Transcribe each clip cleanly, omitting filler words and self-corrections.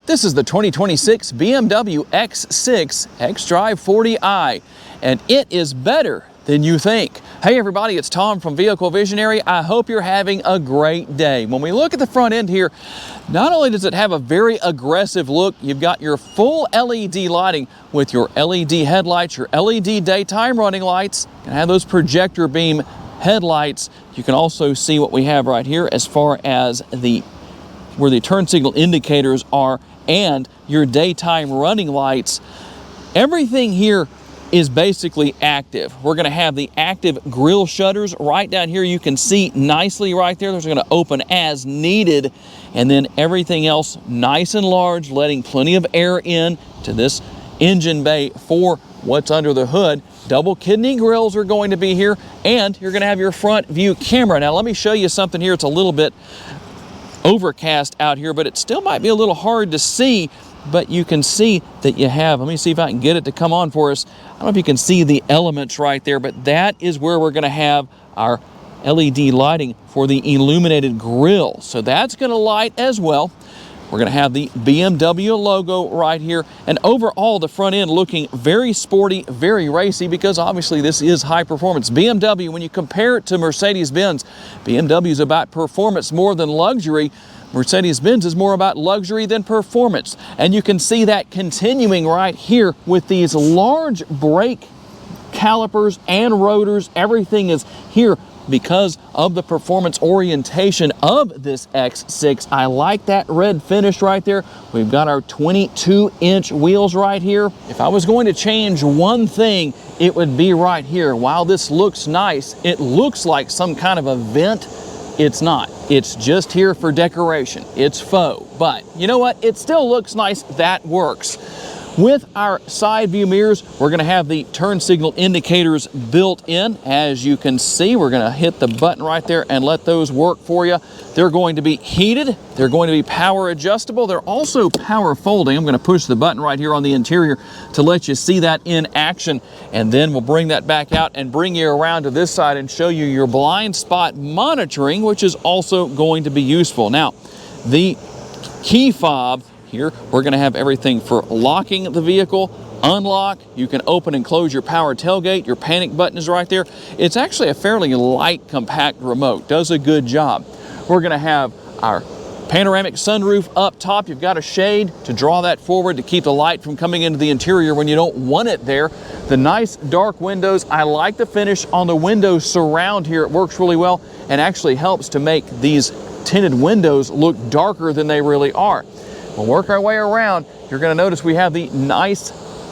This is the 2026 BMW X6 xDrive40i, and it is better than you think. Hey everybody, it's Tom from Vehicle Visionary. I hope you're having a great day. When we look at the front end here, not only does it have a very aggressive look, you've got your full LED lighting with your LED headlights, your LED daytime running lights, and have those projector beam headlights. You can also see what we have right here as far as where the turn signal indicators are and your daytime running lights. Everything here is basically active. We're going to have the active grille shutters right down here. You can see nicely right there. Those are going to open as needed. And then everything else nice and large, letting plenty of air in to this engine bay for what's under the hood. Double kidney grills are going to be here, and you're going to have your front view camera. Now let me show you something here. It's a little bit overcast out here, but it still might be a little hard to see, but you can see that you have, let me see if I can get it to come on for us. I don't know if you can see the elements right there, but that is where we're going to have our LED lighting for the illuminated grille. So that's going to light as well. We're going to have the BMW logo right here, and overall the front end looking very sporty, very racy, because obviously this is high performance. BMW, when you compare it to Mercedes-Benz, BMW is about performance more than luxury. Mercedes-Benz is more about luxury than performance, and you can see that continuing right here with these large brake calipers and rotors. Everything is here because of the performance orientation of this X6. I like that red finish right there. We've got our 22-inch wheels right here. If I was going to change one thing, it would be right here. While this looks nice, it looks like some kind of a vent. It's not. It's just here for decoration. It's faux. But you know what? It still looks nice. That works. With our side view mirrors, we're going to have the turn signal indicators built in. As you can see, we're going to hit the button right there and let those work for you. They're going to be heated. They're going to be power adjustable. They're also power folding. I'm going to push the button right here on the interior to let you see that in action. And then we'll bring that back out and bring you around to this side and show you your blind spot monitoring, which is also going to be useful. Now, the key fob here, we're going to have everything for locking the vehicle, unlock. You can open and close your power tailgate. Your panic button is right there. It's actually a fairly light, compact remote. Does a good job. We're going to have our panoramic sunroof up top. You've got a shade to draw that forward to keep the light from coming into the interior when you don't want it there. The nice dark windows. I like the finish on the window surround here. It works really well and actually helps to make these tinted windows look darker than they really are. We'll work our way around. You're going to notice we have the nice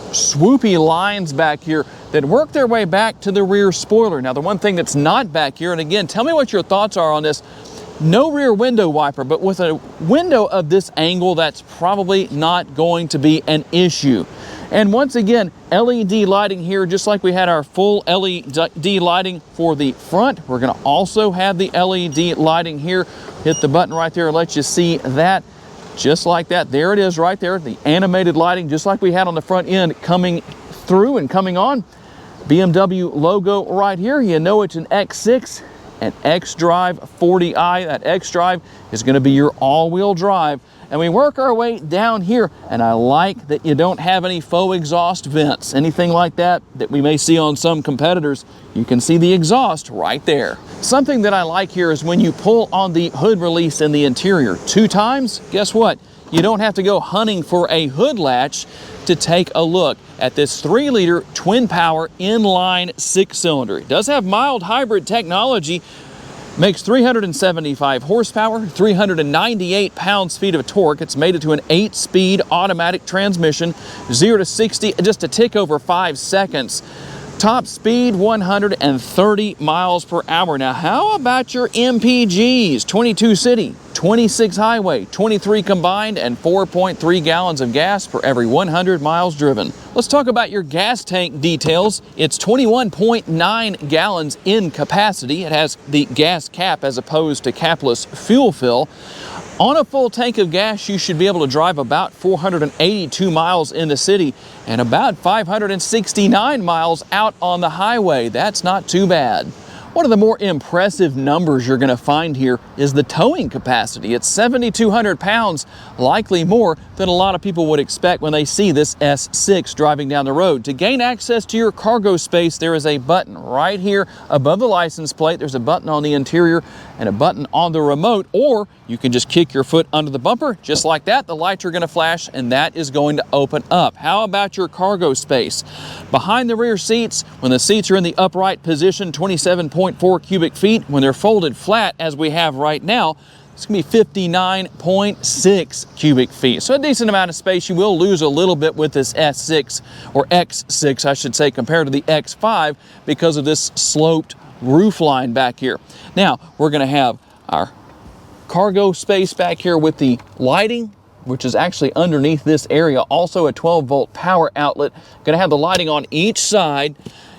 swoopy lines back here that work their way back to the rear spoiler. Now, the one thing that's not back here, and again, tell me what your thoughts are on this. No rear window wiper, but with a window of this angle, that's probably not going to be an issue. And once again, LED lighting here, just like we had our full LED lighting for the front. We're going to also have the LED lighting here. Hit the button right there and let you see that. Just like that, there it is right there, the animated lighting, just like we had on the front end coming through and coming on. BMW logo right here. You know it's an X6, an xDrive40i. That xDrive is going to be your all-wheel drive. And we work our way down here, and I like that you don't have any faux exhaust vents, anything like that we may see on some competitors. You can see the exhaust right there. Something that I like here is when you pull on the hood release in the interior 2 times, guess what? You don't have to go hunting for a hood latch to take a look at this 3-liter twin power inline 6-cylinder. It does have mild hybrid technology, makes 375 horsepower, 398 pounds-feet of torque. It's made it to an 8-speed automatic transmission, 0 to 60, just a tick over 5 seconds. Top speed, 130 miles per hour. Now, how about your MPGs? 22 city, 26 highway, 23 combined, and 4.3 gallons of gas per every 100 miles driven. Let's talk about your gas tank details. It's 21.9 gallons in capacity. It has the gas cap as opposed to capless fuel fill. On a full tank of gas, you should be able to drive about 482 miles in the city and about 569 miles out on the highway. That's not too bad. One of the more impressive numbers you're going to find here is the towing capacity. It's 7,200 pounds, likely more than a lot of people would expect when they see this S6 driving down the road. To gain access to your cargo space, there is a button right here above the license plate. There's a button on the interior and a button on the remote, or you can just kick your foot under the bumper just like that. The lights are going to flash and that is going to open up. How about your cargo space? Behind the rear seats, when the seats are in the upright position, 27.4 cubic feet. When they're folded flat, as we have right now, it's going to be 59.6 cubic feet. So a decent amount of space. You will lose a little bit with this S6, or X6, I should say, compared to the X5 because of this sloped roof line back here. Now, we're going to have our cargo space back here with the lighting, which is actually underneath this area. Also a 12-volt power outlet. Going to have the lighting on each side.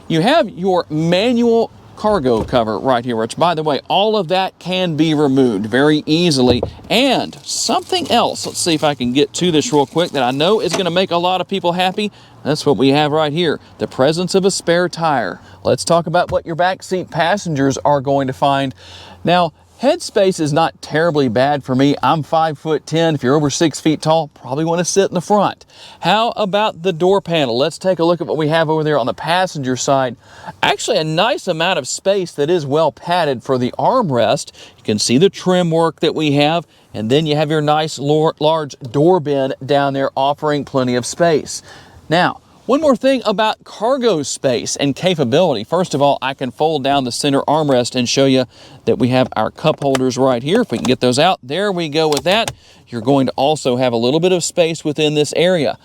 You have your manual cargo cover right here, which, by the way, all of that can be removed very easily. And something else, let's see if I can get to this real quick, that I know is going to make a lot of people happy. That's what we have right here, the presence of a spare tire. Let's talk about what your backseat passengers are going to find. Now, headspace is not terribly bad for me. I'm 5'10". If you're over 6 feet tall, probably want to sit in the front. How about the door panel? Let's take a look at what we have over there on the passenger side. Actually, a nice amount of space that is well padded for the armrest. You can see the trim work that we have, and then you have your nice large door bin down there offering plenty of space. Now, one more thing about cargo space and capability. First of all, I can fold down the center armrest and show you that we have our cup holders right here. If we can get those out, there we go with that. You're going to also have a little bit of space within this area.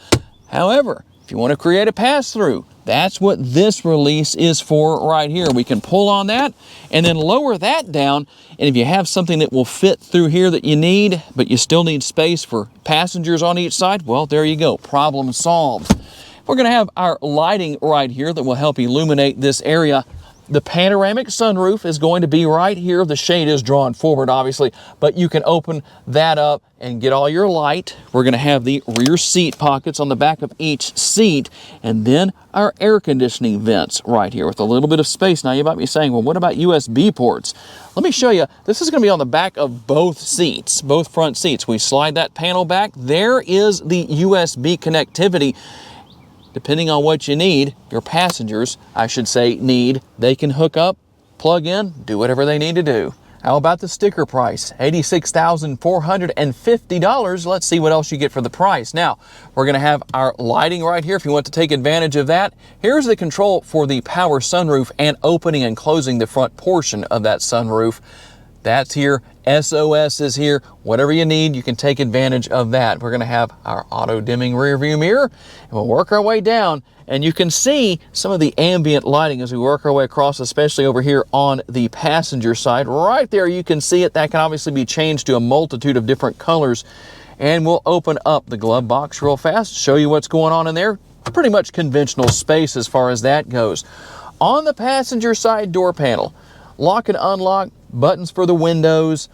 However, if you want to create a pass-through, that's what this release is for right here. We can pull on that and then lower that down. And if you have something that will fit through here that you need, but you still need space for passengers on each side, well, there you go. Problem solved. We're going to have our lighting right here that will help illuminate this area. The panoramic sunroof is going to be right here. The shade is drawn forward, obviously, but you can open that up and get all your light. We're going to have the rear seat pockets on the back of each seat, and then our air conditioning vents right here with a little bit of space. Now, you might be saying, well, what about USB ports? Let me show you. This is going to be on the back of both seats, both front seats. We slide that panel back. There is the USB connectivity. Depending on what you need, your passengers, I should say, need, they can hook up, plug in, do whatever they need to do. How about the sticker price? $86,450. Let's see what else you get for the price. Now, we're going to have our lighting right here if you want to take advantage of that. Here's the control for the power sunroof and opening and closing the front portion of that sunroof. That's here. SOS is here. Whatever you need, you can take advantage of that. We're going to have our auto dimming rear view mirror, and we'll work our way down, and you can see some of the ambient lighting as we work our way across, especially over here on the passenger side. Right there, you can see it. That can obviously be changed to a multitude of different colors, and we'll open up the glove box real fast, show you what's going on in there. Pretty much conventional space as far as that goes. On the passenger side door panel, lock and unlock, buttons for the windows,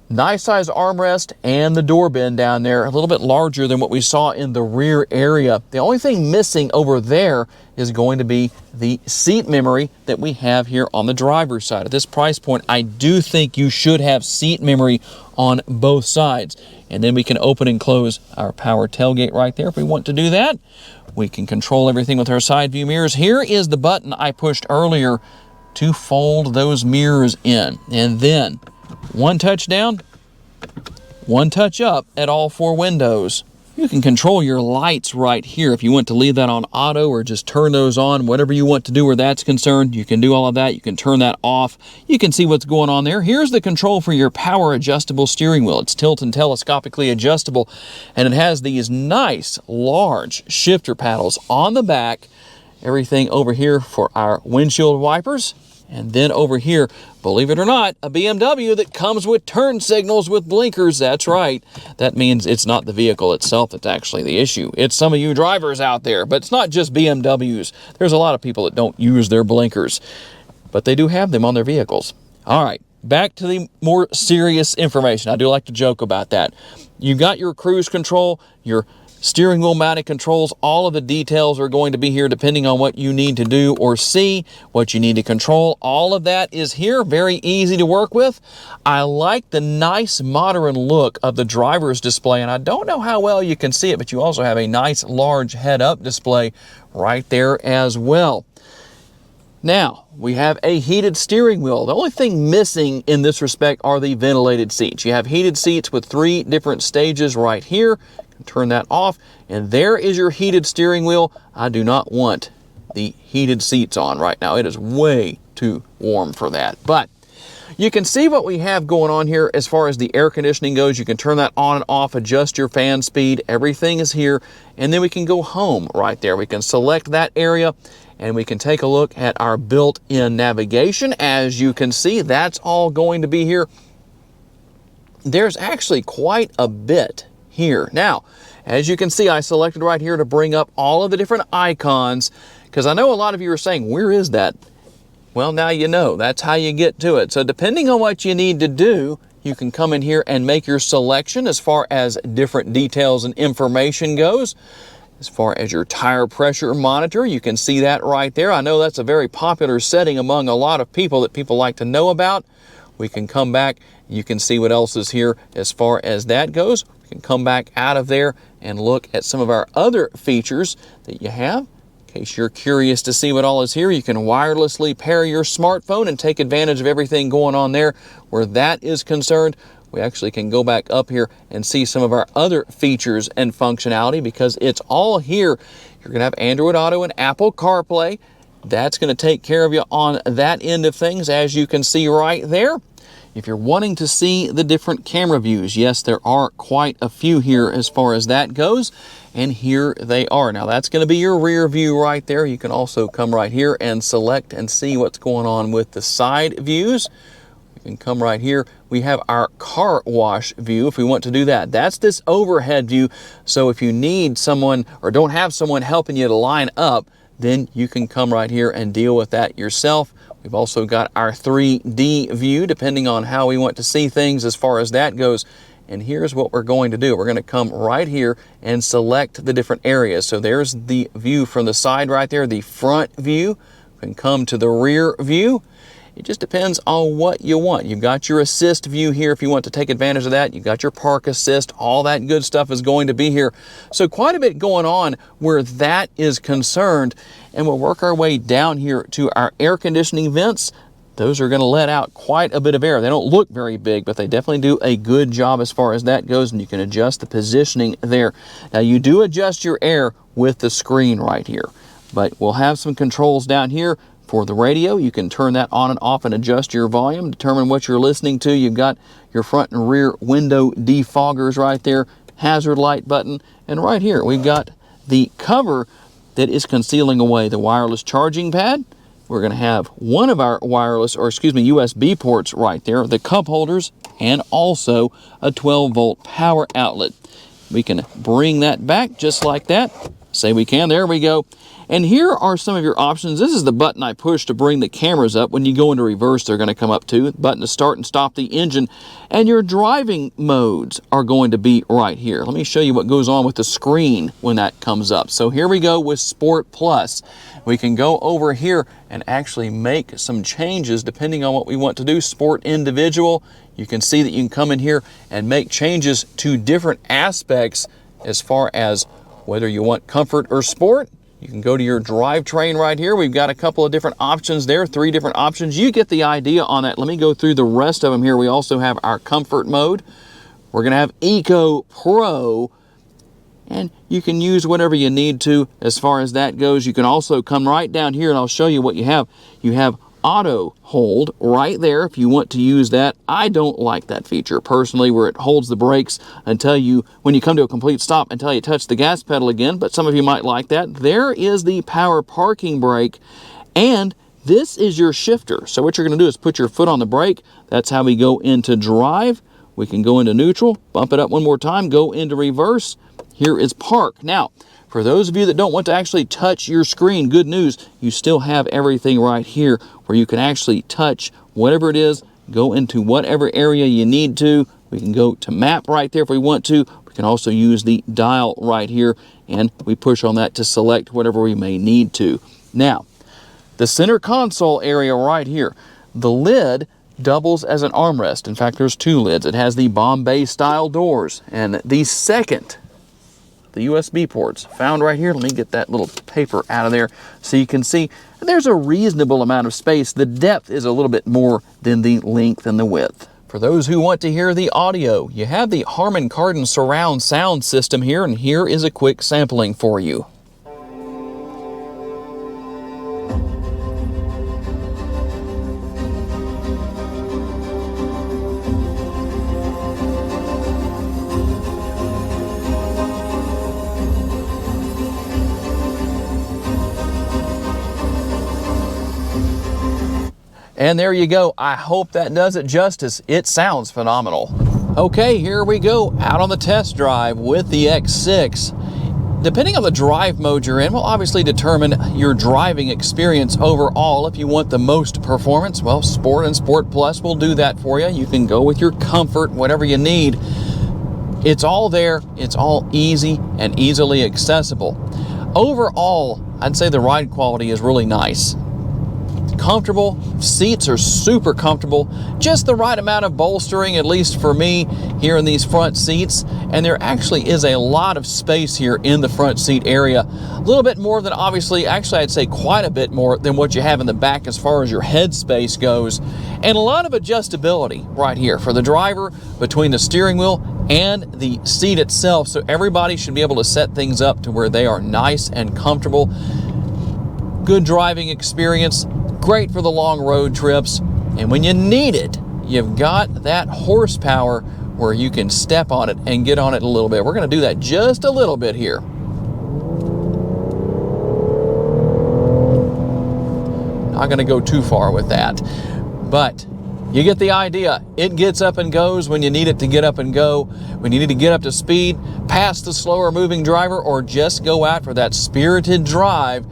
nice size armrest, and the door bin down there, a little bit larger than what we saw in the rear area. The only thing missing over there is going to be the seat memory that we have here on the driver's side. At this price point, I do think you should have seat memory on both sides. And then we can open and close our power tailgate right there if we want to do that. We can control everything with our side view mirrors. Here is the button I pushed earlier to fold those mirrors in, and then one touch down, one touch up at all four windows. You can control your lights right here if you want to leave that on auto or just turn those on, whatever you want to do where that's concerned. You can do all of that. You can turn that off. You can see what's going on there. Here's the control for your power adjustable steering wheel. It's tilt and telescopically adjustable, and it has these nice large shifter paddles on the back. Everything over here for our windshield wipers. And then over here, believe it or not, a BMW that comes with turn signals with blinkers. That's right. That means it's not the vehicle itself that's actually the issue. It's some of you drivers out there. But it's not just BMWs. There's a lot of people that don't use their blinkers. But they do have them on their vehicles. All right, back to the more serious information. I do like to joke about that. You've got your cruise control, your Steering wheel mounted controls, all of the details are going to be here depending on what you need to do or see, what you need to control. All of that is here, very easy to work with. I like the nice modern look of the driver's display, and I don't know how well you can see it, but you also have a nice large head-up display right there as well. Now, we have a heated steering wheel. The only thing missing in this respect are the ventilated seats. You have heated seats with 3 different stages right here. Turn that off, and there is your heated steering wheel. I do not want the heated seats on right now. It is way too warm for that. But you can see what we have going on here as far as the air conditioning goes. You can turn that on and off, adjust your fan speed. Everything is here. And then we can go home right there. We can select that area, and we can take a look at our built-in navigation. As you can see, that's all going to be here. There's actually quite a bit here. Now, as you can see, I selected right here to bring up all of the different icons, because I know a lot of you are saying, where is that? Well, now you know. That's how you get to it. So depending on what you need to do, you can come in here and make your selection as far as different details and information goes. As far as your tire pressure monitor, you can see that right there. I know that's a very popular setting among a lot of people that people like to know about. We can come back. You can see what else is here as far as that goes. We can come back out of there and look at some of our other features that you have. In case you're curious to see what all is here, you can wirelessly pair your smartphone and take advantage of everything going on there. Where that is concerned, we actually can go back up here and see some of our other features and functionality, because it's all here. You're going to have Android Auto and Apple CarPlay. That's going to take care of you on that end of things, as you can see right there. If you're wanting to see the different camera views, yes, there are quite a few here as far as that goes, and here they are. Now, that's going to be your rear view right there. You can also come right here and select and see what's going on with the side views. We can come right here. We have our car wash view if we want to do that. That's this overhead view, so if you need someone or don't have someone helping you to line up, then you can come right here and deal with that yourself. We've also got our 3D view, depending on how we want to see things as far as that goes. And here's what we're going to do. We're going to come right here and select the different areas. So there's the view from the side right there, the front view. We can come to the rear view. It just depends on what you want. You've got your assist view here if you want to take advantage of that. You've got your park assist. All that good stuff is going to be here. So quite a bit going on where that is concerned. And we'll work our way down here to our air conditioning vents. Those are going to let out quite a bit of air. They don't look very big, but they definitely do a good job as far as that goes, and you can adjust the positioning there. Now, you do adjust your air with the screen right here, but we'll have some controls down here. For the radio, you can turn that on and off and adjust your volume, determine what you're listening to. You've got your front and rear window defoggers right there, hazard light button, and right here we've got the cover that is concealing away the wireless charging pad. We're going to have one of our USB ports right there, the cup holders, and also a 12-volt power outlet. We can bring that back just like that. Say we can, there we go. And here are some of your options. This is the button I push to bring the cameras up. When you go into reverse, they're going to come up too. The button to start and stop the engine. And your driving modes are going to be right here. Let me show you what goes on with the screen when that comes up. So here we go with Sport Plus. We can go over here and actually make some changes depending on what we want to do. Sport Individual. You can see that you can come in here and make changes to different aspects as far as whether you want comfort or sport. You can go to your drivetrain right here. We've got a couple of different options there, 3 different options. You get the idea on that. Let me go through the rest of them here. We also have our comfort mode. We're going to have Eco Pro, and you can use whatever you need to as far as that goes. You can also come right down here, and I'll show you what you have. You have auto hold right there if you want to use that. I don't like that feature personally, where it holds the brakes until when you come to a complete stop until you touch the gas pedal again, but some of you might like that. There is the power parking brake, and this is your shifter. So what you're going to do is put your foot on the brake. That's how we go into drive. We can go into neutral, bump it up one more time, go into reverse. Here is park. Now, for those of you that don't want to actually touch your screen, good news, you still have everything right here where you can actually touch whatever it is, go into whatever area you need to. We can go to map right there if we want to. We can also use the dial right here, and we push on that to select whatever we may need to. Now, the center console area right here, the lid doubles as an armrest. In fact, there's two lids. It has the Bombay style doors, and the USB ports found right here. Let me get that little paper out of there so you can see there's a reasonable amount of space. The depth is a little bit more than the length and the width. For those who want to hear the audio, you have the Harman Kardon surround sound system here, and here is a quick sampling for you. And there you go. I hope that does it justice. It sounds phenomenal. Okay, here we go, out on the test drive with the X6. Depending on the drive mode you're in, will obviously determine your driving experience overall. If you want the most performance, well, Sport and Sport Plus will do that for you. You can go with your comfort, whatever you need. It's all there. It's all easy and easily accessible. Overall, I'd say the ride quality is really nice. Comfortable, seats are super comfortable, just the right amount of bolstering, at least for me, here in these front seats. And there actually is a lot of space here in the front seat area. A little bit more than actually I'd say quite a bit more than what you have in the back as far as your head space goes. And a lot of adjustability right here for the driver between the steering wheel and the seat itself. So everybody should be able to set things up to where they are nice and comfortable. Good driving experience. Great for the long road trips, and when you need it, you've got that horsepower where you can step on it and get on it a little bit. We're going to do that just a little bit here. Not going to go too far with that, but you get the idea. It gets up and goes when you need it to get up and go, when you need to get up to speed, past the slower moving driver, or just go out for that spirited drive.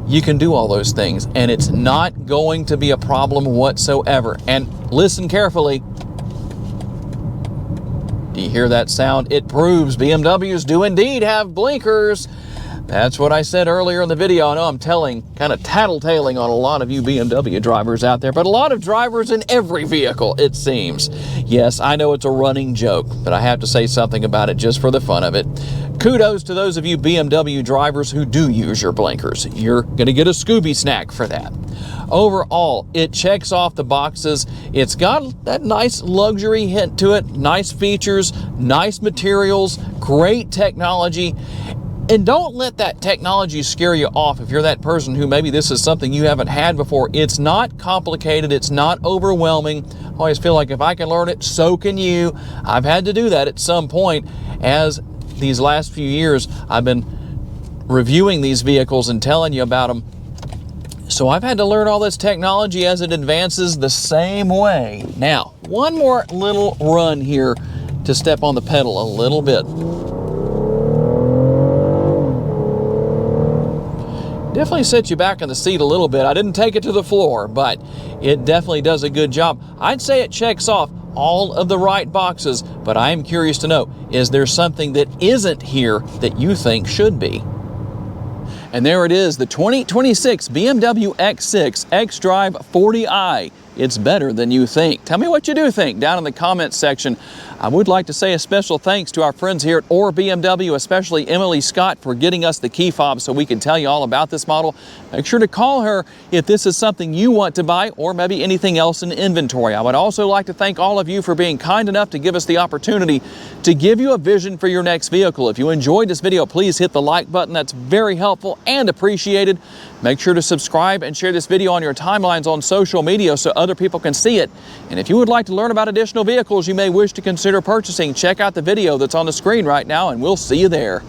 You can do all those things, and it's not going to be a problem whatsoever. And listen carefully. Do you hear that sound? It proves BMWs do indeed have blinkers. That's what I said earlier in the video. I know I'm kind of tattletaling on a lot of you BMW drivers out there, but a lot of drivers in every vehicle, it seems. Yes, I know it's a running joke, but I have to say something about it just for the fun of it. Kudos to those of you BMW drivers who do use your blinkers. You're going to get a Scooby snack for that. Overall, it checks off the boxes. It's got that nice luxury hint to it, nice features, nice materials, great technology. And don't let that technology scare you off if you're that person who maybe this is something you haven't had before. It's not complicated. It's not overwhelming. I always feel like if I can learn it, so can you. I've had to do that at some point. As these last few years, I've been reviewing these vehicles and telling you about them. So I've had to learn all this technology as it advances the same way. Now, one more little run here to step on the pedal a little bit. Definitely sets you back in the seat a little bit. I didn't take it to the floor, but it definitely does a good job. I'd say it checks off all of the right boxes, but I am curious to know, is there something that isn't here that you think should be? And there it is, the 2026 BMW X6 xDrive40i. It's better than you think. Tell me what you do think down in the comments section. I would like to say a special thanks to our friends here at Orr BMW, especially Emily Scott, for getting us the key fob so we can tell you all about this model. Make sure to call her if this is something you want to buy or maybe anything else in inventory. I would also like to thank all of you for being kind enough to give us the opportunity to give you a vision for your next vehicle. If you enjoyed this video, please hit the like button. That's very helpful and appreciated. Make sure to subscribe and share this video on your timelines on social media so other people can see it. And if you would like to learn about additional vehicles you may wish to consider purchasing, check out the video that's on the screen right now, and we'll see you there.